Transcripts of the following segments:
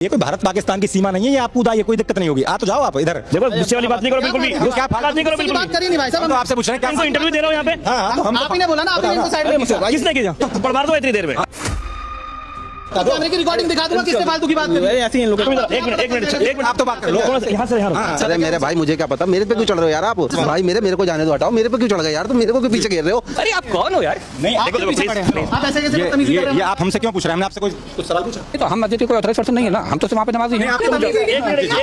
ये कोई भारत पाकिस्तान की सीमा नहीं है, ये आप कूदा, ये कोई दिक्कत नहीं होगी। तो जाओ आप इधर। देखो गुस्से वाली बात नहीं करो बिल्कुल भी। क्या बात नहीं करो बिल्कुल बात करिए नहीं भाई साहब, तो आपसे पूछ रहे हैं इनको इंटरव्यू दे रहा हूँ यहाँ पे। हाँ, आप ही ने बोला ना, आप इनको साइड में किसने किया? थप्पड़ मार दो इतनी देर में। कैमरे की रिकॉर्डिंग दिखा दूंगा, किससे फालतू की बात कर रहे हैं। ऐसे ही इन लोगों को। एक मिनट आप तो बात कर लो। यहाँ से यहाँ अरे मेरे भाई, मुझे क्या पता, मेरे पे क्यों चढ़ रहे हो यार आप? भाई मेरे को जाने दो, हटाओ। मेरे पे क्यों चढ़ गए यार? तुम मेरे को क्यों पीछे घेर रहे हो? अरे आप कौन हो यार? नहीं, आप क्यों पीछे पड़े हैं? आप ऐसे कैसे बदतमीजी कर रहे ये हैं? आप हमसे क्यों पूछ रहे हैं? हमने आपसे कुछ सवाल पूछा? तो हम मस्जिद के कोई ऑथराइज्ड पर्सन नहीं है ना, हम तो सिर्फ वहाँ पे नमाजी हैं।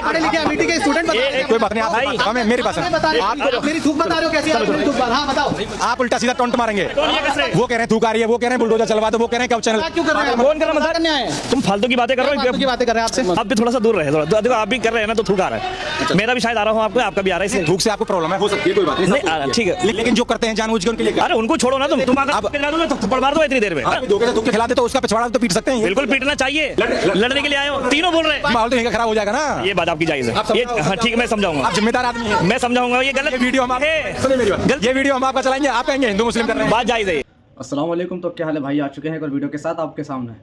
पढ़े लिखे अमेठी के स्टूडेंट बता रहे हैं। कोई बात नहीं, आप हमें मेरे पास आप बता रहे हैं, आप मेरी थूक बता रहे हो कैसी? आप मेरी थूक बता, हाँ बताओ। आप उल्टा सीधा टोंट मारेंगे। वो कह रहे हैं थूक आ रही है, वो कह रहे हैं बुलडोजर चलवा दो, वो कह रहे हैं क्या चैनल। क्यों कर रहे हैं? कौन कर रहा है? मजाक करने आए हैं? तुम फालतू की बातें कर रहे हो। फालतू की बातें कर रहे हैं आपसे। आप भी थोड़ा सा दूर रहे। थोड़ा देखो, आप भी कर रहे हैं ना तो थूक आ रहा है। मेरा भी शायद आ रहा हूँ आपको, आपका भी आ रहा है, इसलिए थूक से आपको प्रॉब्लम है, हो सकती है, कोई बात नहीं आ रहा। ठीक है, लेकिन जो करते हैं जानबूझ के उनके लिए क्या? अरे उनको छोड़ो ना, तुम अगर पिटवा दोगे तो थप्पड़ मार दो इतनी देर में। धोखे से थूक के खिला दे तो उसका पिछवाड़ा तो पीट सकते हैं। बिल्कुल पीटना चाहिए, लड़ने के लिए आए हो। तीनों बोल रहे हैं। माहौल तो यहीं का खराब हो जाएगा ना। ये बात आपकी जायज है। ये हाँ ठीक है, मैं समझाऊंगा। आप जिम्मेदार आदमी हैं। मैं समझाऊंगा। ये गलत वीडियो हम सुनिए मेरी बात, ये वीडियो हम आपका चलाएंगे, आप कहेंगे हिंदू मुस्लिम कर रहे हैं। बात जायज है। अस्सलाम वालेकुम। तो क्या हाल है भाई? आ चुके हैं एक और वीडियो के साथ आपके सामने।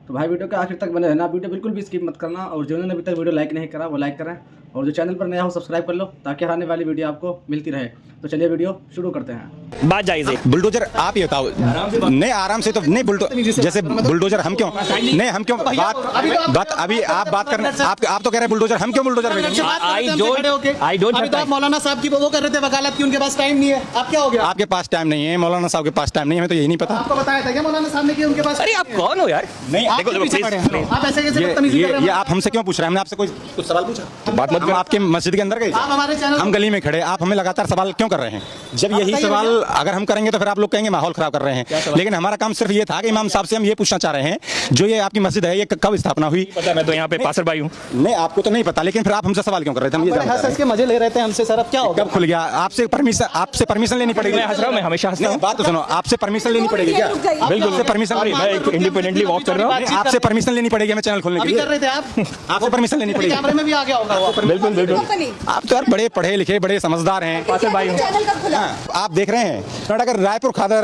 तो भाई वीडियो के आखिर तक बने रहना, वीडियो बिल्कुल भी स्किप मत करना, और जिन्होंने अभी तक वीडियो लाइक नहीं करा वो लाइक करें, और जो चैनल पर नया हो सब्सक्राइब कर लो ताकि आने वाली वीडियो आपको मिलती रहे। तो चलिए वीडियो शुरू करते हैं। बात जायज है। बुलडोजर आप ही बताओ। नहीं आराम से तो नहीं, जैसे बुलडोजर हम क्यों नहीं, हम क्यों बात अभी आप बात करना, आप तो कह रहे हैं बुलडोजर, हम क्यों बुलडोजर भेजेंगे? I don't अभी तो आप मौलाना साहब की वो कर रहे थे वकालत की, उनके पास टाइम नहीं है। आप क्या हो गया? आपके पास टाइम नहीं है, मौलाना साहब के पास टाइम नहीं है, हमें तो यही नहीं पता। आपको बताया था क्या मौलाना साहब ने कि उनके पास? अरे आप कौन हो यार? नहीं, आप क्यों पीछे पड़े हैं? आप ऐसे कैसे बदतमीजी कर रहे ये हैं? आप हमसे क्यों पूछ रहे हैं? हमने आपसे कुछ सवाल पूछा? बात मत करो। आपके मस्जिद के अंदर गए, आप हमारे चैनल हम गली में खड़े, आप हमें लगातार सवाल क्यों कर रहे हैं? जब यही सवाल अगर हम करेंगे तो फिर आप लोग कहेंगे माहौल खराब कर रहे हैं। लेकिन हमारा काम सिर्फ ये था कि इमाम साहब से हम ये पूछना चाह रहे हैं, जो ये आपकी मस्जिद है ये कब स्थापना हुई? पता है, मैं तो यहाँ पे पासर भाई हूँ। नहीं, आपको तो नहीं पता, लेकिन फिर आप हमसे सवाल क्यों कर रहे थे? हम ये जानना चाह रहे हैं। के मजे ले रहे थे हमसे सर, अब क्या होगा? कब खुल गया? आपसे परमिशन लेनी पड़ेगी। मैं हंस रहा हूँ, मैं हमेशा हंसता हूँ। बात तो सुनो, आपसे परमिशन लेनी पड़ेगी क्या? बिल्कुल, परमिशन इंडिपेंडेंटली वॉक कर रहा हूँ। आपसे परमिशन लेनी पड़ेगी हमें चैनल खोलने के अभी लिए। कर रहे थे आप, आपसे परमिशन लेनी पड़ेगी। कैमरे में भी आ गया होगा वो। बिल्कुल बिल्कुल। आप तो यार बड़े पढ़े लिखे, बड़े समझदार हैं। पासर भाई हूँ। आप देख रहे हैं कर्नाटक रायपुर खादर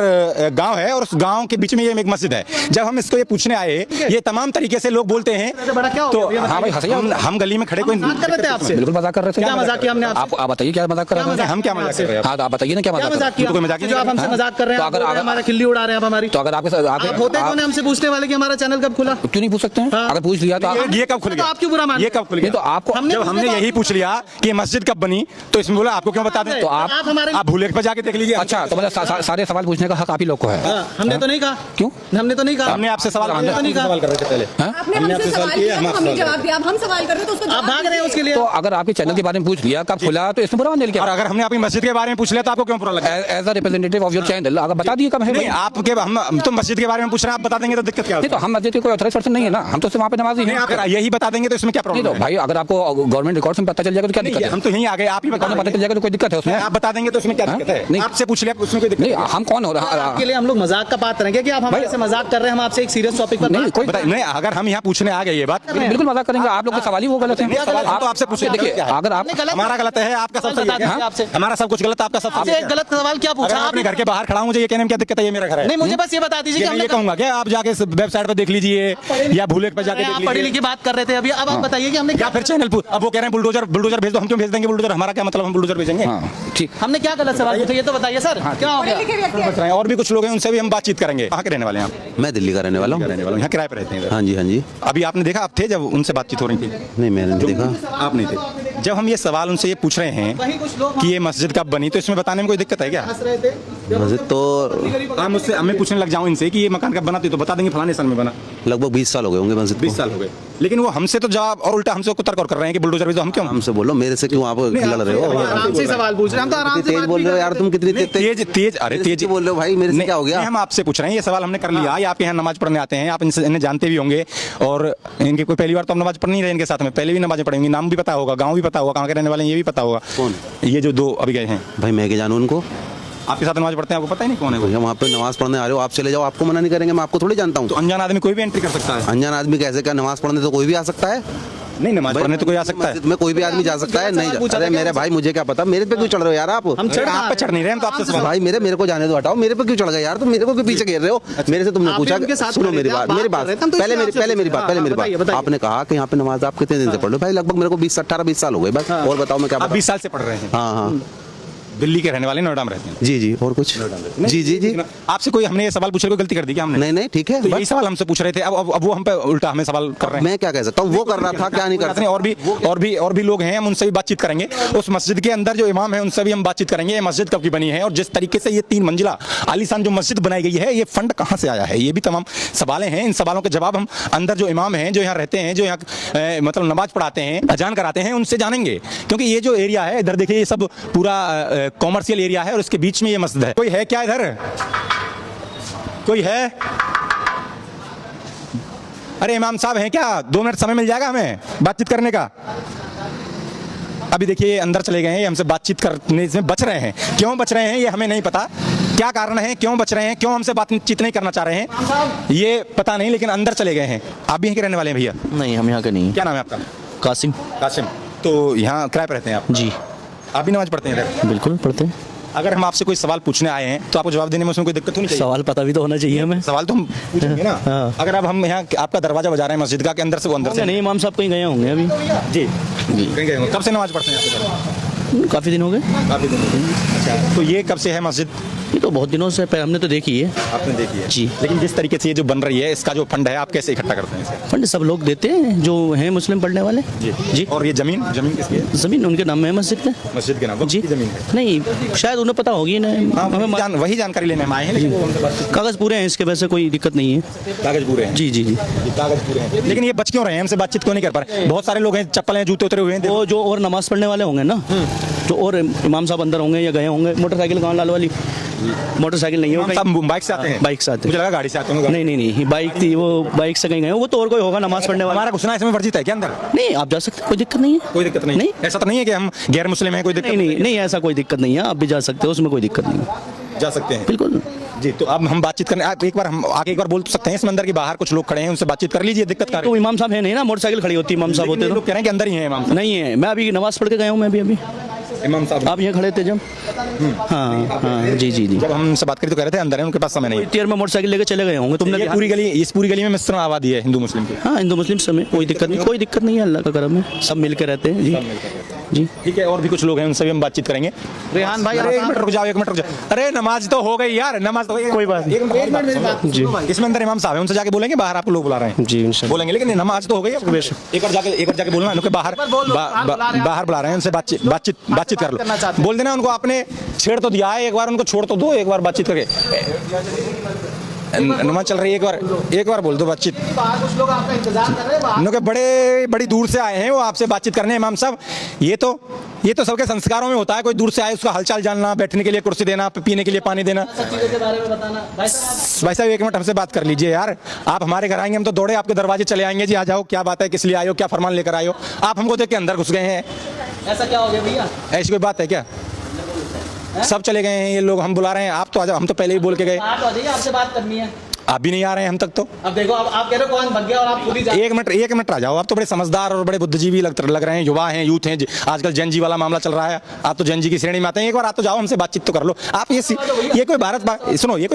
गांव है, और उस गांव के बीच में ये एक मस्जिद है। जब हम इसको ये पूछने आए, ये तमाम तरीके से लोग बोलते हैं बड़ा क्या हो तो गया? हाँ भाई हंसिए, हम गली में खड़े कोई मजाक कर रहे थे आपसे? बिल्कुल मजाक कर रहे थे। क्या मजाक किया हमने आपसे? आप बताइए क्या मजाक कर रहे थे? हम क्या मजाक कर रहे हैं? हाँ तो आप बताइए ना क्या क्या मजाक मजाक किया? कोई मजाक नहीं जो आप हमसे मजाक कर रहे हैं, तो अगर- आप हमारा खिल्ली उड़ा रहे हैं आप हमारी। तो अगर आपके आप होते कौन है हमसे पूछने वाले कि हमारा चैनल कब खुला? क्यों नहीं पूछ सकते हैं? हाँ। अगर पूछ लिया तो आप ये कब खुल तो गया? आप क्यों बुरा मान ये कब खुल नहीं गया? तो आपको जब हमने यही पूछ लिया कि ये मस्जिद कब बनी, तो इसमें बोला आपको क्यों बता दें? तो आप हमारे आप भूले पर जाके देख लीजिए। अच्छा, तो मतलब सारे सवाल पूछने का हक आप ही लोग को है। हाँ, हमने तो नहीं कहा। क्यों? हमने तो नहीं कहा। हमने आपसे सवाल हमने तो नहीं कहा। सवाल कर रहे थे पहले। आपने हमसे सवाल किया तो हमने जवाब दिया। अब हम सवाल कर रहे हैं तो उसको आप जवाब भाग रहे हैं उसके लिए। तो अगर आपके चैनल के बारे में पूछ लिया कब खुला, तो इसमें बुरा मान लिया और अगर हमने आपकी मस्जिद के बारे में पूछ लिया तो आपको क्यों बुरा लगा? As a representative of your channel अगर बता दिए कब है। नहीं, आपके हम तो मस्जिद के बारे में पूछ रहे हैं, आप बता देंगे तो दिक्कत क्या नहीं होगी? तो हम मस्जिद के कोई ऑथराइज्ड पर्सन नहीं है ना, हम तो सिर्फ वहाँ पे नमाजी नहीं, हैं। अगर यही बता देंगे तो इसमें क्या नहीं प्रॉब्लम तो है? भाई अगर आपको गवर्नमेंट रिकॉर्ड में पता चल जाएगा तो क्या दिक्कत है? हम तो यहीं आ गए, आप ही बता पता चल जाएगा तो कोई दिक्कत है उसमें? आप बता देंगे तो उसमें क्या दिक्कत है? नहीं। आपसे पूछ लिया उसमें कोई दिक्कत नहीं, हम कौन हो रहा आपके लिए हम लोग मजाक का पात्र हैं कि आप हमारे से मजाक कर रहे हैं? हम आपसे एक सीरियस टॉपिक पर नहीं कोई बताइए। नहीं, अगर हम यहाँ पूछने आ गए ये बात, बिल्कुल मजाक करेंगे। आप लोग के सवाल ही वो गलत है। सवाल हम तो आपसे पूछे। देखिए अगर आप हमारा गलत है, आपका सब सही बता दीजिए है। आपसे। हमारा सब कुछ गलत, आपका सब आपसे सही एक है। गलत सवाल क्या पूछा? अगर मैं आप अपने घर के बाहर खड़ा हूँ, मुझे ये कहने में क्या दिक्कत है? ये मेरा घर है। नहीं, मुझे बस ये बता दीजिए कि मैं हमने ये कहूंगा कि आप जाके वेबसाइट पर देख लीजिए या भूले पर जाके देख आप पढ़ी लीजिए। लिखी बात कर रहे थे अभी, अब आप बताइए कि हमने या फिर चैनल अब वो कह रहे हैं बुलडोजर भेज दो, हम क्यों भेज देंगे बुलडोजर? हमारा क्या मतलब, हम बुलडोजर भेजेंगे? हाँ ठीक। हमने क्या गलत सवाल पूछा ये तो बताइए सर। क्या हो पढ़े गया? लिखे व्यक्ति हैं। बच रहे हैं और भी कुछ लोग हैं, उनसे भी हम बातचीत करेंगे। कहाँ के रहने वाले हैं आप? मैं दिल्ली का रहने वाला हूँ। रहने वाले यहाँ किराए पर रहते हैं इधर। हाँ जी हाँ जी। अभी आपने देखा, आप थे जब उनसे बातचीत हो रही थी? नहीं मैंने नहीं देखा। आप नहीं थे। जब हम ये सवाल उनसे ये पूछ रहे हैं वही कुछ लोग कि ये मस्जिद कब बनी, तो इसमें बताने में कोई दिक्कत है क्या? हंस रहे थे। मस्जिद तो आप मुझसे हमें पूछने लग जाऊं इनसे कि ये मकान कब बना, तो बता देंगे फलाने साल में बना। लगभग 20 साल हो गए होंगे मस्जिद को। 20 साल हो गए, लेकिन वो हमसे तो जवाब और उल्टा हमसे तर्क और कर रहे हैं कि बुलडोजर भेजो। हम क्यों? हमसे बोलो, मेरे से क्यों आप लड़ रहे हो? आराम से सवाल पूछ रहे हैं हम तो आराम से तेज बोल रहे हो यार तुम, कितनी तेज अरे तेज बोल रहे हो भाई? मेरे से क्या हो गया? हम आपसे पूछ रहे हैं, ये सवाल हमने कर लिया। ये आपके यहाँ नमाज पढ़ने आते हैं, आप इनसे इन्हें जानते भी होंगे, और इनके कोई पहली बार तो हम नमाज पढ़ नहीं रहे इनके साथ में, पहले भी नमाज पढ़ेंगे, नाम भी पता होगा, गाँव भी पता होगा, कहाँ के रहने वाले हैं ये भी पता होगा। कौन? ये जो दो अभी गए हैं, भाई मैं क्या जानूँ उनको? आपके साथ नमाज पढ़ते हैं, आपको पता ही नहीं कौन है वो? भैया वहाँ पे नमाज पढ़ने आ रहे हो, आप चले जाओ, आपको मना नहीं करेंगे, मैं आपको थोड़ी जानता हूँ। तो अनजान आदमी कोई भी एंट्री कर सकता है। अनजान आदमी कैसे क्या नमाज पढ़ने तो कोई भी आ सकता है? नहीं, नमाज पढ़ने तो कोई आ सकता है। मस्जिद में कोई भी आदमी जा सकता है। नहीं, अरे मेरे भाई मुझे क्या पता, मेरे पे क्यों चढ़ रहे हो यार आप? आप पे चढ़ नहीं रहे, हम तो आपसे सवाल। भाई मेरे को जाने दो, हटाओ। मेरे पे क्यों चढ़ गए यार? तुम मेरे को क्यों पीछे घेर रहे हो? मेरे से तुमने पूछा, सुनो मेरी बात, पहले मेरी बात। आपने कहा कि यहाँ पे नमाज आप कितने दिन से पढ़ लो? भाई लगभग मेरे को 18-20 साल हो गए बस। और बताओ मैं क्या आप बताऊं? 20 साल से पढ़ रहे हैं? हाँ, दिल्ली के रहने वाले, नोएडा में रहते हैं? जी। और कुछ? जी। आपसे कोई हमने ये सवाल पूछने को गलती कर दी क्या हमने? नहीं, ठीक है। तो यही सवाल हमसे पूछ रहे थे, अब वो हम पे उल्टा हमें सवाल कर रहे हैं। मैं क्या कह सकता हूँ? वो कर रहा था, क्या नहीं कर सकता? और भी लोग हैं, हम उनसे भी बातचीत करेंगे। उस मस्जिद के अंदर जो इमाम है उनसे भी हम बातचीत करेंगे, ये मस्जिद कब की बनी है और जिस तरीके से ये 3 मंजिला आलीशान जो मस्जिद बनाई गई है, ये फंड कहाँ से आया है, ये भी तमाम सवालें हैं। इन सवालों के जवाब हम अंदर जो इमाम हैं, जो यहाँ रहते हैं, जो यहाँ मतलब नमाज पढ़ाते हैं, अजान कराते हैं, उनसे जानेंगे। क्योंकि ये जो एरिया है इधर देखिए, ये सब पूरा कॉमर्शियल एरिया है और इसके बीच में ये मस्जिद है। कोई है क्या इधर? कोई है? अरे इमाम साहब हैं क्या? 2 मिनट समय मिल जाएगा हमें बातचीत करने का? अभी देखिए अंदर चले गए हैं, ये हमसे बातचीत करने से बच रहे हैं। क्यों बच रहे हैं ये हमें नहीं पता, क्या कारण है, क्यों बच रहे हैं, क्यों हमसे बातचीत नहीं करना चाह रहे हैं ये पता नहीं, लेकिन अंदर चले गए हैं। आप भी यहीं के रहने वाले हैं भैया? नहीं, हम यहाँ के नहीं। क्या नाम है आपका? कासिम। कासिम। तो यहाँ किराए पर रहते हैं आप? जी। आप भी नमाज पढ़ते हैं इधर? बिल्कुल पढ़ते हैं। अगर हम आपसे कोई सवाल पूछने आए हैं तो आपको जवाब देने में उसमें कोई दिक्कत होनी चाहिए? सवाल पता भी तो होना चाहिए हमें। सवाल तो हम पूछेंगे ना। हाँ। अगर अब हम यहाँ आपका दरवाजा बजा रहे हैं मस्जिद का, के अंदर से वो अंदर से नहीं, इमाम साहब कहीं गए होंगे अभी। जी कहीं गए होंगे। कब से नमाज पढ़ते हैं आप? काफ़ी दिन हो गए। काफी दिन हो गए। अच्छा, तो ये कब से है मस्जिद? ये तो बहुत दिनों से हमने तो देखी है। आपने देखी है? जी। लेकिन जिस तरीके से ये जो बन रही है, इसका जो फंड है आप कैसे इकट्ठा करते हैं इसे? फंड सब लोग देते हैं जो हैं मुस्लिम पढ़ने वाले। जी। और ये जमीन किसकी है? ज़मीन उनके नाम में है मस्जिद में। मस्जिद के नाम? वक्फ जी। की जमीन है? नहीं, शायद उन्हें पता होगी ना। हमें वही जानकारी लेने हम आए हैं, लेकिन वो हमसे बातचीत। कागज़ पूरे हैं इसके, वैसे कोई दिक्कत नहीं है। कागज पूरे हैं? जी। ये कागज पूरे हैं, लेकिन ये बच क्यों रहे हैं? हमसे बातचीत क्यों नहीं कर पा रहे? बहुत सारे लोग हैं, चप्पल हैं, जूते उतरे हुए हैं। वो जो और नमाज पढ़ने वाले होंगे ना, जो और इमाम साहब अंदर होंगे या गए होंगे। मोटरसाइकिल कहाँ? लाल वाली मोटरसाइकिल नहीं है, सब बाइक से आते हैं? बाइक से आते हैं। मुझे लगा गाड़ी से आते होंगे। नहीं, बाइक थी, वो बाइक से कहीं गए, वो तो और कोई होगा नमाज पढ़ने वाला। हमारा घुसना इसमें वर्जित है क्या अंदर? नहीं, आप जा सकते, कोई दिक्कत नहीं है। कोई दिक्कत नहीं? नहीं। ऐसा तो नहीं है कि हम गैर मुस्लिम हैं, कोई दिक्कत? नहीं, ऐसा कोई दिक्कत नहीं है। आप भी जा सकते हो, उसमें कोई दिक्कत नहीं है। जा सकते हैं? बिल्कुल जी। तो अब हम बातचीत करने, आप एक बार हम आके एक बार बोल सकते हैं इस मंदिर के बाहर कुछ लोग खड़े हैं, उनसे बातचीत कर लीजिए। दिक्कत कर तो इमाम साहब है नहीं ना, मोटरसाइकिल खड़ी होती है, इमाम साहब होते लोग कह रहे हैं कि अंदर ही है इमाम साहब। नहीं है। मैं अभी नमाज पढ़ के गया हूँ, मैं अभी इमाम साहब आप यहाँ खड़े थे जब। हाँ, जी। जब हम उनसे बात करी तो कह रहे थे अंदर है, उनके पास समय नहीं है। टीयर में मोटरसाइकिल लेके चले गए होंगे तुमने। इस पूरी गली में मिश्रण आबादी है हिंदू मुस्लिम की। हाँ, हिंदू मुस्लिम समय कोई दिक्कत नहीं है। अल्लाह का करम है, सब मिल के रहते हैं। जी। ठीक है, और भी कुछ लोग हैं, उनसे भी हम बातचीत करेंगे। रेहान भाई, एक मिनट रुक जाओ। अरे नमाज तो हो गई यार, नमाज तो कोई बात नहीं। जी। इसमें अंदर इमाम साहब है, उनसे जाके बोलेंगे, बाहर आपको लोग बुला रहे हैं। जी, इंशाल्लाह बोलेंगे, लेकिन नमाज तो हो गई। एक बार जाके बोलना उनके बाहर बुला रहे हैं, उनसे बातचीत कर लो। बोल देना उनको, आपने छेड़ तो दिया है, एक बार उनको छोड़ तो दो, एक बार बातचीत करके। नमाज चल रही है, एक बार बोल दो बातचीत। कुछ लोग आपका इंतजार कर रहे हैं। उनके बड़ी दूर से आए हैं वो आपसे बातचीत करने। इमाम साहब, ये तो सबके संस्कारों में होता है। कोई दूर से आए, उसका हालचाल जानना, बैठने के लिए कुर्सी देना, पीने के लिए पानी देना। भाई साहब, एक मिनट हमसे बात कर लीजिए यार। आप हमारे घर आएंगे, हम तो दौड़े आपके दरवाजे चले आएंगे। जी आ जाओ, क्या बात है, किस लिए आए हो, क्या फरमान लेकर आए हो? आप हमको देख के अंदर घुस गए हैं। ऐसा क्या हो गया भैया? ऐसी कोई बात है क्या? सब चले गए हैं ये लोग, हम बुला रहे हैं, आप तो आ जाओ। हम तो पहले ही बोल के गए। आपसे बात करनी है। आप भी नहीं आ रहे हैं हम तक तो। अब देखो, आप कह रहे हो कौन भग गया और आप पूरी एक मिनट आ जाओ। आप तो बड़े समझदार और बड़े बुद्धिजीवी लग रहे हैं, युवा हैं, यूथ हैं। आजकल जेन जी वाला मामला चल रहा है, आप तो जेन जी की श्रेणी में आते हैं। एक बार आ तो जाओ, हमसे बातचीत तो कर लो। आप ये कोई ये कोई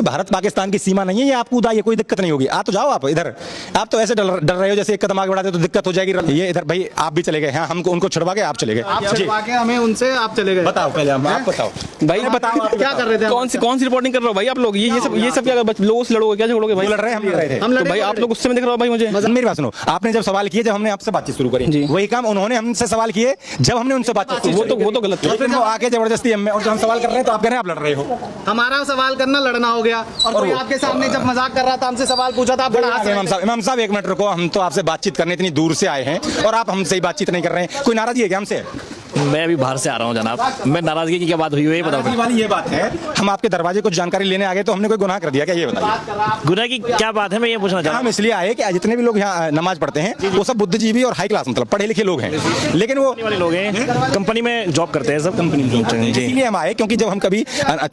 भारत पाकिस्तान की सीमा नहीं है, ये आप कूदा, ये कोई दिक्कत नहीं होगी। आ तो जाओ आप इधर। आप तो ऐसे डर रहे हो जैसे एक कदम आगे बढ़ाते तो दिक्कत हो जाएगी। ये इधर भाई, आप भी चले गए। हाँ, हमको उनको छुड़वा के आप चले गए। हमें उनसे आप चले गए। बताओ पहले, आप बताओ भाई, बताओ क्या कर रहे थे? कौन सी रिपोर्टिंग कर रहे हो भाई आप लोग? ये सब क्या लोगों से लड़ोगे? क्या झगड़ोगे भाई? लड़ रहे हैं हम तो भाई आप लोग गुस्से में दिख रहे हो भाई मुझे। मेरी बात सुनो, आपने जब सवाल किए, जब हमने आपसे बातचीत शुरू करी, वही काम उन्होंने हमसे सवाल किए जब हमने उनसे बातचीत की। वो तो गलत है। फिर वो आके जबरदस्ती हमें, और जब हम सवाल कर रहे हैं तो आप कह रहे हैं आप लड़ रहे हो। हमारा सवाल करना लड़ना हो गया, और कोई आपके सामने जब मजाक कर रहा था, हमसे सवाल पूछा था, आप बड़ा हंस रहे थे। इमाम साहब एक मिनट रुको। हम तो आपसे बातचीत करने इतनी दूर से आए हैं और आप हमसे ही बातचीत नहीं कर रहे हैं। कोई नाराजगी है क्या हमसे? मैं अभी बाहर से आ रहा हूँ जनाब, मैं नाराजगी की क्या बात हुई है ये बताओ। नाराजगी वाली ये बात है, हम आपके दरवाजे कुछ जानकारी लेने आ गए तो हमने कोई गुनाह कर दिया क्या, ये बताइए। गुनाह की क्या बात है, मैं ये पूछना चाहता हम इसलिए आए कि जितने भी लोग यहाँ नमाज पढ़ते हैं वो सब बुद्धिजीवी और हाई क्लास मतलब पढ़े लिखे लोग हैं, लेकिन वो वाले लोग हैं, कंपनी में जॉब करते हैं सब, कंपनी में जी। इसीलिए हम आए क्योंकि जब हम कभी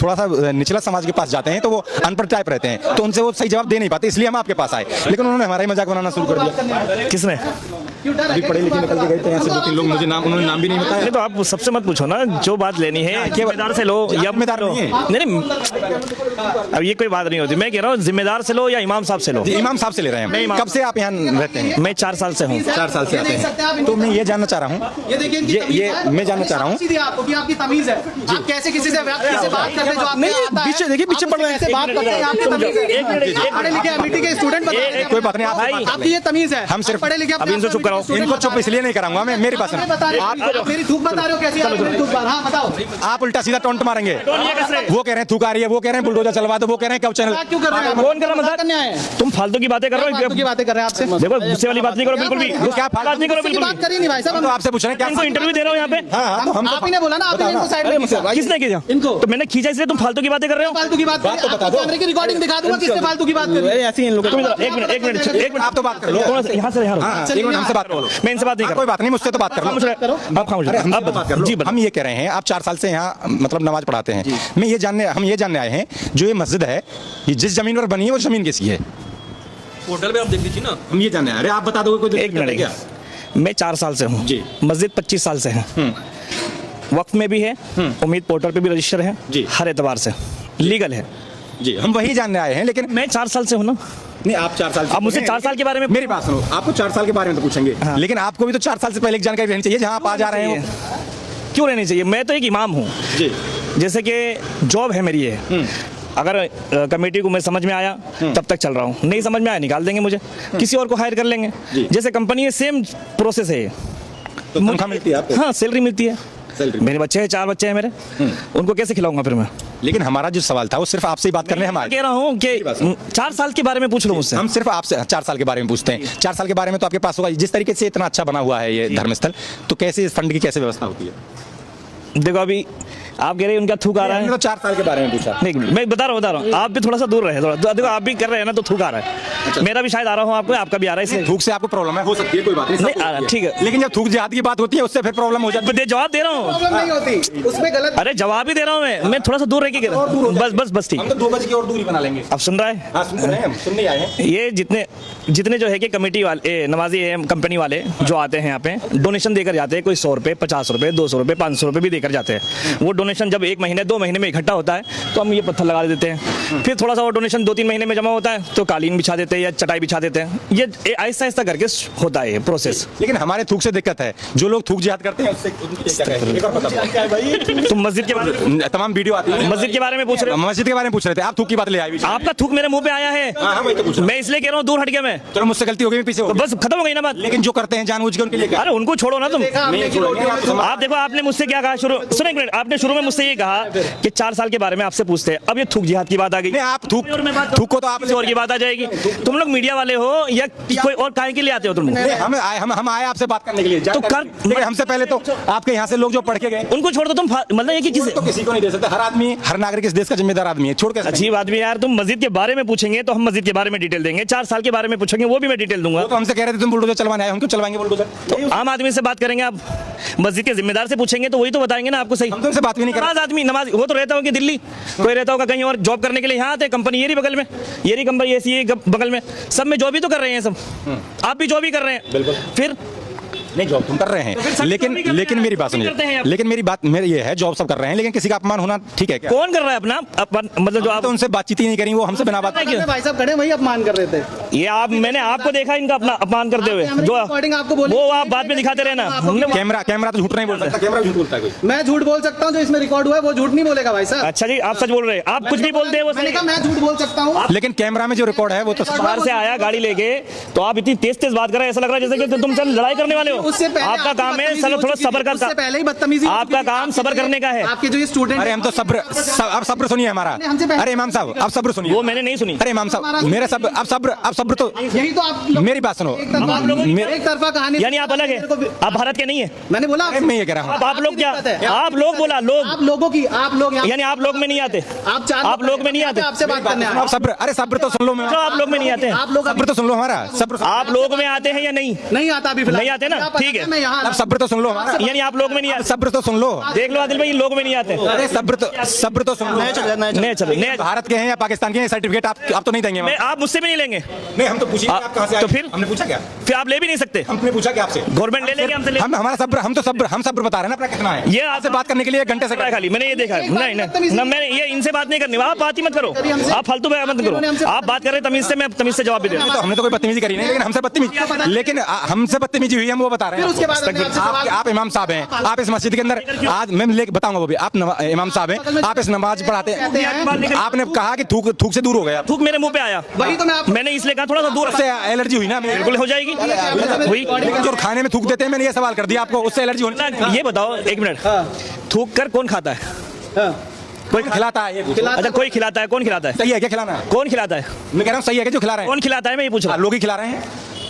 थोड़ा सा निचला समाज के पास जाते हैं तो वो अनपढ़ टाइप रहते हैं, तो उनसे वो सही जवाब दे नहीं पाते, इसलिए हम आपके पास आए। लेकिन उन्होंने हमारा ही मजाक बनाना शुरू कर दिया। किसने? अभी पढ़े लिखे निकल के गए थे यहाँ से 2-3 लोग, मुझे नाम उन्होंने नाम भी नहीं बताया। नहीं तो आप सबसे मत पूछो ना, जो बात लेनी है जिम्मेदार से लो या जिम्मेदार लो। नहीं है। नहीं अब ये कोई बात नहीं होती, मैं कह रहा हूँ जिम्मेदार से लो या इमाम साहब से लो। जी, इमाम साहब से ले रहे हैं हम। कब से आप यहाँ रहते हैं? मैं 4 साल से हूँ। 4 साल से आते हैं। तो मैं ये जानना चाह रहा हूँ, ये देखिए ये मैं जानना चाह रहा हूँ सीधी आपको कि आपकी तमीज है, आप कैसे किसी से व्यक्ति से बात करते हैं जो आपको आता है? पीछे देखिए, पीछे पड़ रहे हैं। कैसे बात करते हैं, आपकी तमीज है। एक मिनट, आप पढ़े लिखे एमईटी के स्टूडेंट बता रहे हैं। कोई बात नहीं, आप भाई, आपकी ये तमीज है, हम सिर्फ पढ़े लिखे अब इनसे चुप कराओ। इनको चुप इसलिए नहीं कराऊंगा मैं, मेरी बात बता रहे सुनो। आप मेरी थूक बता रहे हो, कैसी आप मेरी थूक बात? हाँ बताओ, आप उल्टा सीधा टोंट मारेंगे। वो कह रहे हैं थूक आ रही है, वो कह रहे हैं बुलडोजर चलवा दो, वो कह रहे हैं कब चैनल। क्यों कर रहे हैं? कौन कर रहा मजाक करने आए हैं? तुम फालतू की बातें कर रहे फालतू की हो। बातें कर रहे हैं आपसे। देखो गुस्से वाली बात नहीं करो बिल्कुल भी, क्या बात नहीं करो गुस्से की बिल्कुल बात भी। करिए नहीं भाई साहब, तो आपसे पूछ रहे हैं क्या इनको इंटरव्यू दे रहा हूँ यहाँ पे। आप ही ने बोला ना, आपने इनको साइड में खींचा। किसने किया इनको। तो मैंने खींचा इसलिए तुम फालतू की बातें कर रहे हो। फालतू की बात तो बता दो। कैमरे की रिकॉर्डिंग दिखा दूंगा, किसने फालतू की बात करी? ऐसे ही इन लोगों तुम इधर, एक मिनट आप तो बात कर लो। थोड़ा सा यहाँ से यहाँ हाँ, एक मिनट हमसे बात करो। मैं इनसे बात नहीं कर कोई बात नहीं, मुझसे तो बात कर लो। आप खामोश अरे हमसे अब तो बात कर लो। जी हम ये कह रहे हैं आप 4 साल से यहाँ मतलब नमाज पढ़ाते हैं, हम ये जानने आए हैं जो ये मस्जिद है ये जिस जमीन पर बनी है वो जमीन किसकी है? होटल में आप देख लीजिए ना। हम ये जानने आए। अरे आप बता दो कोई एक मिनट, मैं 4 साल से हूँ जी। मस्जिद 25 साल से है, वक्फ में भी है, उम्मीद पोर्टल पे भी रजिस्टर है जी। हर एतबार से लीगल है जी, हम वही जानने आए हैं। लेकिन मैं 4 साल से हूँ ना। नहीं, आप 4 साल आप मुझसे 4 साल के बारे में मेरी बात सुनो, आपको 4 साल के बारे में तो पूछेंगे, लेकिन आपको भी तो 4 साल से पहले एक जानकारी रहनी चाहिए जहाँ आप आ जा रहे हो। क्यों रहनी चाहिए? मैं तो एक इमाम हूँ जी। जैसे कि जॉब है मेरी ये, अगर कमेटी को मैं समझ में आया तब तक चल रहा हूँ, नहीं समझ में आया निकाल देंगे मुझे, किसी और को हायर कर लेंगे। जैसे कंपनी है सेम प्रोसेस है ये। तो तनख्वाह मिलती है आपको? हाँ सैलरी मिलती है। मेरे बच्चे हैं, 4 बच्चे हैं मेरे, उनको कैसे खिलाऊंगा फिर मैं? लेकिन हमारा जो सवाल था वो सिर्फ आपसे ही बात करने हम आए। कह रहा हूँ कि 4 साल के बारे में पूछ लो मुझसे। हम सिर्फ आपसे 4 साल के बारे में पूछते हैं। 4 साल के बारे में तो आपके पास होगा, जिस तरीके से इतना अच्छा बना हुआ है ये धर्मस्थल, तो कैसे इस फंड की कैसे व्यवस्था होती है? देखो अभी आप कह रहे हैं उनका थूक आ रहा है, हमने तो 4 साल के बारे में पूछा। नहीं मैं बता रहा हूँ आप भी थोड़ा सा दूर रहे, थोड़ा देखो आप भी कर रहे हैं ना तो थूक आ रहा है। मेरा भी शायद आ रहा हूँ आपको, आपका भी आ रहा है, इसलिए थूक से आपको प्रॉब्लम है, हो सकती है, कोई बात नहीं आ रहा, ठीक है। लेकिन जब थूक जिहाद की बात होती है उससे फिर प्रॉब्लम हो जाती है। जवाब दे रहा हूँ, प्रॉब्लम नहीं होती उसमें, गलत। अरे जवाब ही दे रहा हूँ मैं थोड़ा सा दूर रह के कह रहा हूँ। बस ठीक हम है। तो 2 गज की और दूरी बना लेंगे। अब सुन रहा है? हाँ सुन रहे हैं, हम सुनने आए हैं। ये जितने जो है कि कमेटी वाले नमाजी है, कंपनी वाले जो आते हैं यहाँ पे डोनेशन देकर जाते हैं, कोई 100 रुपये, 50 रुपये, 200 रुपये, 500 रुपये भी देकर जाते हैं। वो डोनेशन जब 1 महीने 2 महीने में इकट्ठा होता है तो हम ये पत्थर लगा देते हैं। फिर थोड़ा सा वो डोनेशन 2-3 महीने में जमा होता है तो कालीन बिछा देते हैं या चटाई बिछा देते हैं। ये आहिस्ता आहिस्ता करके होता है ये प्रोसेस। लेकिन हमारे थूक से दिक्कत है, जो लोग थूक जिहाद करते हैं उससे क्या कहेंगे? एक और बताओ। तुम मस्जिद के बारे में तमाम वीडियो आती है, मस्जिद के बारे में पूछ रहे हो? मस्जिद के बारे में पूछ रहे थे आप, थूक की बात ले आए। आपका थूक मेरे मुंह पे आया है, हाँ वही तो पूछ रहा हूं। मैं इसलिए कह रहा हूँ दूर हट गया मैं। चलो मुझसे गलती हो गई, मैं पीछे हो तो गया। बस खत्म हो गई ना बात। लेकिन जो करते हैं जानबूझ के उनके लिए क्या? अरे उनको छोड़ो ना तुम। नहीं छोड़ेंगे, आप समझ- आप देखो आपने मुझसे क्या कहा शुरू, सुनो एक मिनट, आपने शुरू में मुझसे ये कहा कि 4 साल के बारे में आपसे पूछते हैं, अब ये थूक जिहाद की बात आ गई। नहीं, आप थूक को तो आप किसी और की बात आ जाएगी। तुम लोग मीडिया वाले हो या कोई और काहे के लिए आते हो तुम? हम आए आपसे बात करने के लिए तो कर, लेकिन हमसे पहले तो आपके यहाँ से लोग जो पढ़ के गए उनको छोड़ दो तुम, मतलब ये कि तो किसी को नहीं दे सकते। हर आदमी, हर नागरिक इस देश का जिम्मेदार आदमी है, छोड़ के अजीब आदमी यार। तुम मस्जिद के बारे में पूछेंगे तो हम मस्जिद के बारे में डिटेल देंगे, 4 साल के बारे में पूछेंगे वो भी मैं डिटेल दूंगा। तो हमसे कह रहे थे तुम बुलडोजर चलवाने आए, हम क्यों चलवाएंगे बुलडोजर? तो आम आदमी से बात करेंगे आप, मस्जिद के जिम्मेदार से पूछेंगे तो वही तो बताएंगे ना आपको। सही, हम तो उनसे बात भी नहीं कर रहे। नमाज आदमी नमाज वो तो रहता होगा दिल्ली, कोई रहता होगा कहीं और जॉब करने के लिए, यहाँ आते कंपनी ये रही बगल में, ये रही कंपनी ऐसी है बगल में, सब में जॉब ही तो कर रहे हैं सब। आप भी जॉब ही कर रहे हैं। बिल्कुल। फिर नहीं जॉब तुम कर रहे हैं, लेकिन मेरी बात सुनिए, लेकिन मेरी बात मेरी ये है, जॉब सब कर रहे हैं लेकिन किसी का अपमान होना ठीक है क्या? कौन कर रहा है अपना मतलब जो आप तो उनसे बातचीत ही नहीं करी, वो हमसे बिना बात भाई साहब खड़े वही अपमान कर रहे थे। ये आप मैंने आपको देखा इनका अपना अपमान करते हुए, जो आपको बोली, वो आप बाद में दिखाते रहना। कैमरा तो झूठ नहीं बोल सकता, कैमरा झूठ बोलता है कोई। मैं झूठ बोल सकता हूँ, जो इसमें रिकॉर्ड हुआ है वो झूठ नहीं बोलेगा भाई साहब। अच्छा जी आप सच बोल रहे हैं, आप कुछ भी बोलते हैं वो मैंने कहा मैं झूठ बोल सकता हूँ, लेकिन कैमरा में जो रिकॉर्ड है वो तो बाहर से आया गाड़ी लेके, तो आप इतनी तेज बात कर रहे हैं, ऐसा लग रहा है जैसे कि तुम चल लड़ाई करने वाले हो। उससे पहले आपका आपकी काम है बदतमीजी सर हो थोड़ा चुकी थी। सब्र उससे करता, पहले ही बदतमीजी हो आपका चुकी थी। काम आपके सब्र जो- करने का है। आपके जो ये स्टूडेंट अरे हम तो सब्र अब सब्र सुनिए हमारा। हमसे पहले- अरे इमाम साहब आप सब्र सुनिए। वो मैंने नहीं सुनी। अरे इमाम साहब मेरा सब्र आप सब्र तो यही तो आप लोग- मेरी बात सुनो। एक तरफा कहानी, यानी आप अलग है, आप भारत के नहीं है। मैंने बोला अरे मैं ये कह रहा हूँ आप लोग क्या, दिक्कत है। आप लोग बोला लोग, आप लोगों की, आप लोग यहाँ- यानी आप लोग में नहीं आते, आप चार आप लोग में नहीं आते, आपसे बात करने आए। आप सब्र, अरे सब्र तो सुन लो। मैं जो आप लोग में नहीं आते, आप लोग सब्र तो सुन लो हमारा सब्र। आप लोग में आते हैं या नहीं? नहीं आता अभी फिलहाल। नहीं आते ना, आप ठीक है। मैं यहाँ अब सब्र तो सुन लो हमारा। यानी आप लोग में नहीं आते। सब्र तो सुन लो। देख लो आदिल भाई, लोग में नहीं आते। अरे सब्र तो सुन लो। नहीं चलो, नहीं भारत के हैं या पाकिस्तान के हैं, सर्टिफिकेट आप तो नहीं देंगे। मैं, आप मुझसे भी नहीं लेंगे। नहीं हम तो पूछेंगे आप कहाँ से आए। तो फिर हमने पूछा क्या? फिर आप ले भी नहीं सकते। हमने पूछा क्या आपसे? गवर्नमेंट ले लेगी हमसे, ले हम हमारा सब्र हम सब्र बता रहे हैं ना अपना कितना है। ये आपसे बात करने के लिए 1 घंटे से रहा है खाली, मैंने ये देखा है। नहीं नहीं, मैंने ये इनसे बात नहीं करनी, आप बात ही मत करो, आप फालतू में मत करो। आप बात कर रहे तमीज से, मैं तमीज से जवाब भी दे रहा हूं। तो हमने तो कोई बदतमीजी करी नहीं, लेकिन हमसे बदतमीजी हुई, हम वो बता रहे फिर उसके बाद हमने आपसे हैं। आप इमाम साहब हैं, आप इस मस्जिद के अंदर आज मैं लेके बताऊंगा वो भी, आप इमाम साहब हैं, आप इस नमाज पढ़ाते हैं। आपने कहा कि थूक से दूर हो गया। थूक मेरे मुंह पे आया, वही तो मैं आपको- मैंने इसलिए कहा थोड़ा सा दूर उससे एलर्जी हुई ना मेरे। बिल्कुल हो जाएगी, हुई। लेकिन जो खाने में थूक देते हैं, मैंने ये सवाल कर दिया आपको, उससे एलर्जी होनी। ये बताओ एक मिनट, थूक कर कौन खाता है? कोई खिलाता है ये पूछो। अच्छा कोई खिलाता है, कौन खिलाता है? सही है क्या खिलाना? कौन खिलाता है? मैं कह रहा हूँ सही है क्या जो खिला रहे हैं? कौन खिलाता है, मैं ये पूछ रहा हूं। लोग ही खिला रहे हैं।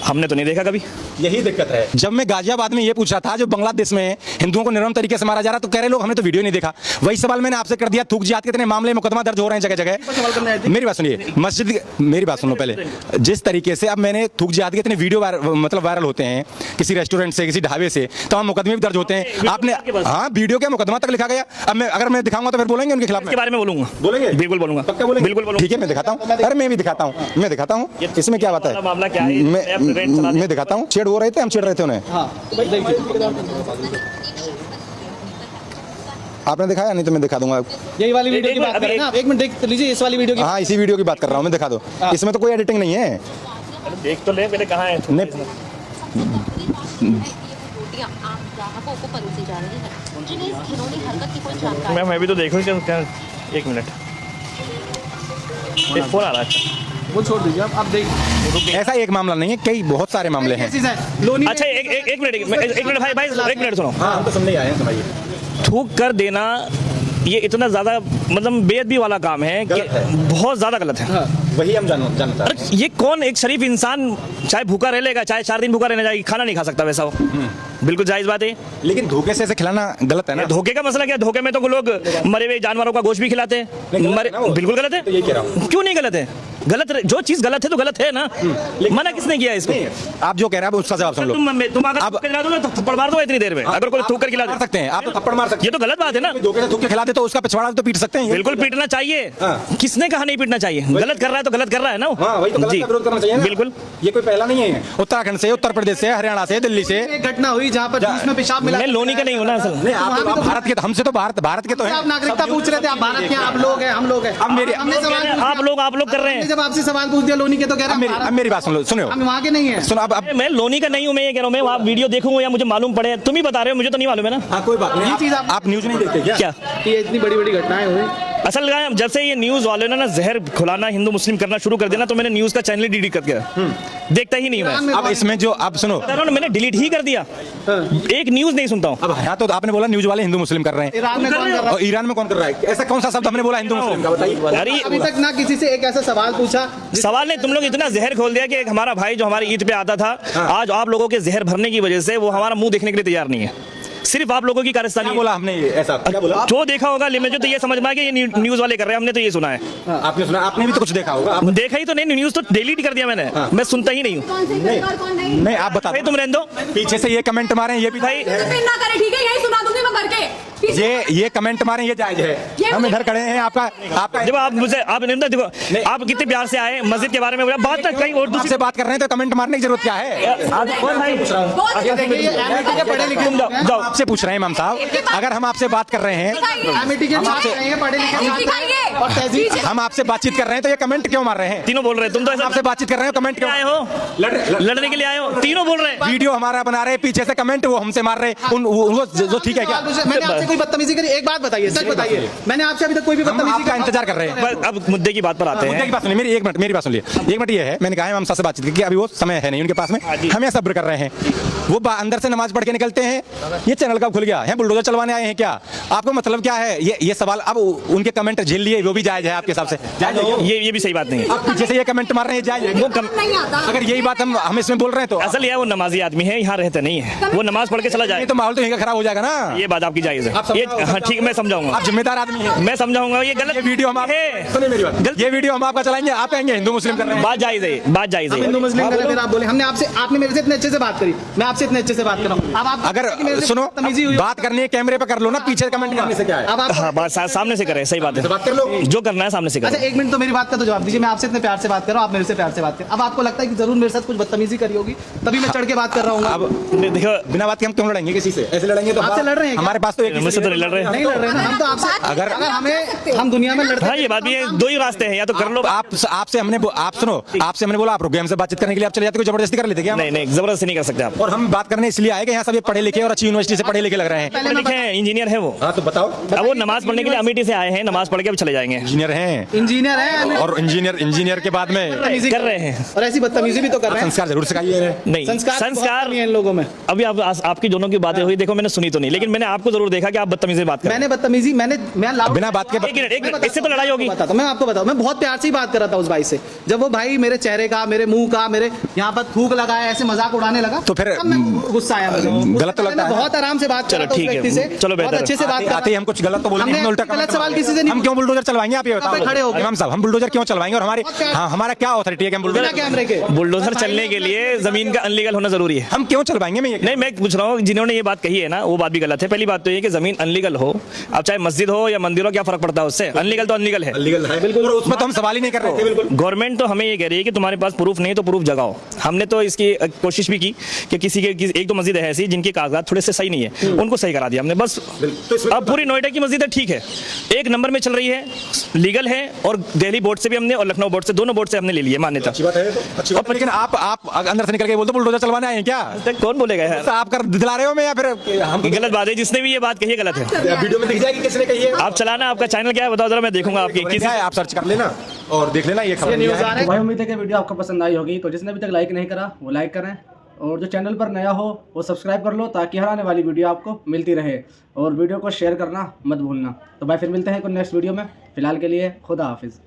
हमने तो नहीं देखा कभी। यही दिक्कत है। जब मैं गाजियाबाद में ये पूछा था, जो बांग्लादेश में हिंदुओं को निर्मम तरीके से मारा जा रहा, तो कह रहे लोग हमने तो वीडियो नहीं देखा। वही सवाल मैंने आपसे कर दिया, थूक जिहाद के इतने मामले मुकदमा दर्ज हो रहे हैं जगह जगह। मेरी बात सुनिए, मेरी बात सुन लो पहले। जिस तरीके से अब मैंने थूक जिहाद के इतने वीडियो मतलब वायरल होते हैं किसी रेस्टोरेंट से, किसी ढाबे से, तो हम मुकदमे भी दर्ज होते हैं। आपने हाँ वीडियो के मुकदमा तक लिखा गया। अब मैं अगर मैं दिखाऊंगा तो फिर बोलेंगे उनके खिलाफ? इसके बारे में बोलूंगा, बोलेंगे, बिल्कुल बोलूंगा, पक्का बोलेंगे, बिल्कुल बोलूंगा। ठीक है मैं दिखाता हूँ। अरे मैं भी दिखाता हूँ, मैं दिखाता हूँ इसमें क्या बात है। मामला क्या है? मैं दिखाता हूँ। छेड़ हो रहे थे, हम छेड़ रहे थे उन्हें। आपने दिखाया नहीं तो मैं दिखा दूंगा। यही वाली वीडियो की बात करें ना, एक मिनट देख लीजिए इस वाली वीडियो की। हाँ इसी वीडियो की बात कर रहा हूँ मैं, दिखा दो। इसमें तो कोई एडिटिंग नहीं है। देख तो ले पहले, कहाँ है? नहीं रोटियां आप ग्राहकों को परोसी जा रही है, जिन्हें इस घिनौनी हरकत की कोई जानकारी मैं भी तो देखूँ क्या। एक मिनट, एक फोन आ रहा है। वो छोड़ दीजिए आप देख। ऐसा एक मामला नहीं है, कई बहुत सारे मामले हैं। केसेस हैं। लोनी में- अच्छा एक मिनट भाई एक मिनट सुनो। हाँ हम तो सुनने ही आए हैं, सुनाइए। थूक कर देना ये इतना ज्यादा मतलब बेअदबी वाला काम है कि बहुत ज्यादा गलत है। वही हम जानता अरे ये कौन एक शरीफ इंसान चाहे भूखा रह लेगा, चाहे 4 दिन भूखा रहना चाहिए, खाना नहीं खा सकता वैसा वो। बिल्कुल जायज बात है। लेकिन धोखे से ऐसे खिलाना गलत है ना। धोखे का मसला क्या है? धोखे में तो लोग मरे हुए जानवरों का गोश्त भी खिलाते हैं। बिल्कुल गलत है। तो यही कह रहा हूँ। क्यों नहीं गलत है? जो चीज गलत है तो गलत है ना। मना किसने किया इसको? आप जो कह रहे हैं उसका जवाब सुन लो। तुम अगर थूक के खिला दो तो थप्पड़ मार दो इतनी देर में। अगर कोई थूक कर खिला मार सकते हैं, आप तो थप्पड़ मार सकते ये तो गलत बात है ना। हैं। धोखे से थूक के खिला दे तो उसका पिछवाड़ा तो पीट सकते हैं। बिल्कुल पीटना चाहिए। हाँ। किसने कहा नहीं पीटना चाहिए? गलत कर रहा है तो गलत कर रहा है ना। हाँ वही तो गलत का विरोध करना चाहिए ना। बिल्कुल। ये कोई पहला नहीं है। उत्तराखंड से, उत्तर प्रदेश से, हरियाणा से, दिल्ली से एक घटना हुई जहाँ पर जूस में पेशाब मिला। मैं लोनी का नहीं हूँ ना असल। नहीं। आप भारत के, हमसे तो भारत के तो हैं। आप नागरिकता पूछ रहे थे, आप भारत के, आप लोग हैं, हम लोग हैं। अब मेरे- हमने सवाल पूछ दिया। आप लोग कर रहे हैं। जब आपसे सवाल पूछ दिया लोनी के तो कह रहे हैं अब मेरी बात सुन लो, सुनो। हम वहाँ के नहीं है। सुनो अब मैं लोनी का नहीं हूँ, मैं ये कह रहा हूँ, मैं वहाँ वीडियो देखूंगा या मुझे मालूम पड़े, तुम ही बता रहे हो, मुझे तो नहीं मालूम है ना। हाँ कोई बात नहीं। ये चीज़ आप न्यूज नहीं देखते क्या? क्या ये इतनी बड़ी बड़ी घटनाएं हुई। असल जब से ये न्यूज वाले ने ना जहर खुलाना हिंदू मुस्लिम करना शुरू कर देना, तो मैंने न्यूज का चैनल ही डिलीट कर दिया। देखता ही नहीं मैं। अब इसमें जो अब सुनो, मैंने डिलीट ही कर दिया। एक न्यूज नहीं सुनता हूँ। अब यहाँ तो आपने बोला न्यूज वाले हिंदू मुस्लिम कर रहे हैं। ईरान में कौन कर रहा और ईरान में कौन कर रहा है? ऐसा कौन सा शब्द हमने बोला हिंदू मुस्लिम का? बताइए। अरे है? अभी तक ना किसी से एक ऐसा सवाल पूछा। सवाल नहीं, तुम लोग इतना जहर खोल दिया कि एक हमारा भाई जो हमारी ईद पे आता था, आज आप लोगों के जहर भरने की वजह से वो हमारा मुंह देखने के लिए तैयार नहीं है। सिर्फ आप लोगों की कारस्तानी क्या बोला हमने? ऐसा क्या बोला? जो देखा होगा, मुझे तो ये समझ में आया कि ये न्यूज वाले कर रहे हैं, हमने तो ये सुना है। आपने सुना? आपने भी तो कुछ देखा होगा। देखा ही तो नहीं, न्यूज तो डिलीट कर दिया मैंने। मैं सुनता ही नहीं हूँ। कौन सी सरकार कौन नहीं नहीं आप बता भाई तुम रहने दो। पीछे से ये कमेंट मारे ये भी भाई फिर ना करें, ठीक है, यही सुना दूंगी मैं करके। ये कमेंट मारे ये जायज है। हम इधर खड़े हैं, आपका जब आप मुझे आप नहीं देखो, आप कितने प्यार से आए मस्जिद के बारे में बोला, बात तक कहीं और दूसरी आपसे बात कर रहे हैं तो कमेंट मारने की जरूरत क्या है? पढ़े लिखे तुम जाओ आपसे पूछ रहे हैं इमाम साहब, अगर हम आपसे बात कर रहे हैं, कमेटी के पढ़े लिखे और तहजीब हम आपसे बातचीत कर रहे हैं तो ये कमेंट क्यों मार रहे हैं? तीनों बोल रहे हैं। तुम तो ऐसा आपसे बातचीत कर रहे हो, कमेंट क्यों आए हो? लड़ने के लिए आए हो? तीनों बोल रहे हैं। वीडियो हमारा बना रहे, पीछे से कमेंट वो हमसे मार रहे, उनको जो ठीक है क्या? मैंने आपसे कोई बदतमीजी करी? एक बात बताइए, सच बताइए, मैंने आपसे अभी तक कोई भी हम बदतमीजी आपका इंतजार कर रहे हैं। बस अब मुद्दे की बात पर आते मुद्दे हैं। की बात सुनिए, मेरी एक मिनट मेरी बात सुनिए। एक मिनट ये है, मैंने कहा है इमाम साहब से बातचीत की, अभी वो समय है नहीं उनके पास में, जी। हम यहाँ सब्र कर रहे हैं। वो अंदर से नमाज पढ़ के निकलते हैं, ये चैनल कब खुल गया है? बुलडोजर चलवाने आए हैं क्या? आपको मतलब क्या है? ये सवाल अब उनके कमेंट झेल लिए, वो भी जायज है आपके हिसाब से? जायज है? ये भी सही बात नहीं है। आप पीछे से ये कमेंट मार रहे हैं, जायज है? वो अगर यही बात हम इसमें बोल रहे हैं तो असल ये वो नमाजी आदमी है, यहाँ रहते नहीं है, वो नमाज पढ़ के चला जाए ये तो माहौल तो यहीं का खराब हो जाएगा ना। ये बात आपकी जायज है। ये हाँ ठीक, मैं समझाऊंगा, आप जिम्मेदार आदमी हैं। मैं समझाऊंगा। ये गलत ये वीडियो हम है, सुनिए मेरी बात, ये वीडियो हम आपका चलाएंगे, आप कहेंगे हिंदू मुस्लिम कर रहे हैं। बात जायज है, बात जायज है। हिंदू मुस्लिम का फिर आप बोले, हमने आपने मेरे से इतने अच्छे से बात करी, मैं आपसे इतने अच्छे से बात कर रहा हूं। अब आप अगर सुनो, बात करनी है कैमरे पे कर लो ना, पीछे कमेंट करने से क्या है? अब आप हाँ बात सामने से करें, सही बात है, बात कर लो। जो करना है सामने से अच्छा करें। एक मिनट तो मेरी बात का तो जवाब दीजिए। मैं आपसे इतने प्यार से बात कर रहा हूं, आप मेरे से प्यार से बात कर। अब आपको लगता है कि जरूर मेरे साथ कुछ बदतमीजी करी होगी, तभी मैं चढ़ के बात कर रहा हूँ। अब देखो बिना बात के हम क्यों लड़ेंगे किसी से? ऐसे लड़ेंगे तो आपसे लड़ रहे हैं क्या? हमारे पास तो एक मुझसे तो नहीं लड़ रहे। नहीं लड़ रहे हैं ना हम तो आपसे। अगर हम दुनिया में लड़ते हाँ ये बात भी है, दो ही रास्ते हैं, या तो कर लो। आपसे हमने बोला आप रुक गए, हमसे बातचीत करने के लिए आप चले जाते, कोई जबरदस्ती कर लेते क्या? नहीं नहीं, जबरदस्ती नहीं कर सकते आप। और हम बात करने इसलिए आए कि यहाँ सब ये पढ़े लिखे और अच्छी यूनिवर्सिटी से पढ़े लिखे लग रहे हैं। पढ़े लिखे हैं, इंजीनियर है वो। हाँ तो बताओ। अब वो नमाज पढ़ने के लिए अमेठी से आए हैं, नमाज पढ़ के अब चले जाएंगे। इंजीनियर हैं, इंजीनियर है और इंजीनियर के बाद में कर रहे हैं, और ऐसी बदतमीजी भी तो कर रहे हैं। संस्कार जरूर सिखाइए। नहीं संस्कार नहीं है इन लोगों में। अभी आपकी दोनों की बातें हुई, देखो मैंने सुनी तो नहीं, लेकिन मैंने आपको जरूर देखा कि आप बदतमीजी से बात कर रहे हैं। मैंने बदतमीजी मैं बिना बात के एक मिनट, इससे तो लड़ाई होगी। मैं आपको बताऊं, मैं बहुत प्यार से ही बात कर रहा था उस भाई से। जब वो भाई मेरे चेहरे का, मेरे मुंह का, मेरे यहाँ पर थूक लगाया, ऐसे मजाक उड़ाने लगा, तो फिर गुस्सा आया मुझे। गलत तो लगता है। बहुत आराम से बात चलो ठीक है, चलो बेहतर अच्छे से बात आते ही हम कुछ गलत तो बोलेंगे, हमने उल्टा गलत सवाल किसी से नहीं। हम क्यों बुलडोजर चलवाएंगे? आप ये बताओ खड़े हो गए। इमाम साहब, हम बुलडोजर क्यों चलवाएंगे? और हमारा क्या अथॉरिटी है कि हम बिना बुलडोजर कैमरे के बुलडोजर चलने के लिए जमीन का अनलीगल होना जरूरी है। हम क्यों चलवाएंगे? नहीं मैं पूछ रहा हूँ, जिन्होंने ये बात कही है ना, वो बात भी गलत है। पहली बात तो ये कि जमीन अनलीगल हो, अब चाहे मस्जिद हो या मंदिर हो, क्या फर्क पड़ता है उससे? अनलीगल तो अनलीगल है। बिल्कुल, उसमें तो हम सवाल ही नहीं कर रहे थे। बिल्कुल, गवर्नमेंट तो हमें ये कह रही है कि तुम्हारे पास प्रूफ नहीं तो प्रूफ जगाओ। हमने तो इसकी कोशिश भी की कि किसी के एक दो मस्जिद है ऐसी जिनके कागजात थोड़े से सही नहीं है, उनको सही करा दिया हमने बस। अब पूरी नोएडा की मस्जिद है, ठीक है, एक नंबर में चल रही है, लीगल है, और दिल्ली बोर्ड से भी हमने और लखनऊ बोर्ड से, दोनों बोर्ड से हमने ले लिया मान्यता। अच्छी बात है, अच्छी बात है। लेकिन आप अंदर से निकल के बोलते बुलडोजर चलवाने आए हैं क्या? कौन बोलेगा यार? आप कर दिला रहे हो मैं, या फिर हम गलत बात है, जिसने भी ये बात कही है गलत है। वीडियो में दिख जाएगी किसने कही है। आप चलाना, आपका चैनल क्या है बताओ जरा, मैं देखूंगा आपकी किसी है, आप सर्च कर लेना और देख लेना ये खबर न्यूज़ आ रहा है। तो भाई उम्मीद है कि वीडियो आपको पसंद आई होगी। तो जिसने अभी तक लाइक नहीं करा वो लाइक करें, और जो चैनल पर नया हो वो सब्सक्राइब कर लो, ताकि हर आने वाली वीडियो आपको मिलती रहे। और वीडियो को शेयर करना मत भूलना। तो भाई फिर मिलते हैं कुछ नेक्स्ट वीडियो में। फिलहाल के लिए खुदा हाफिज़।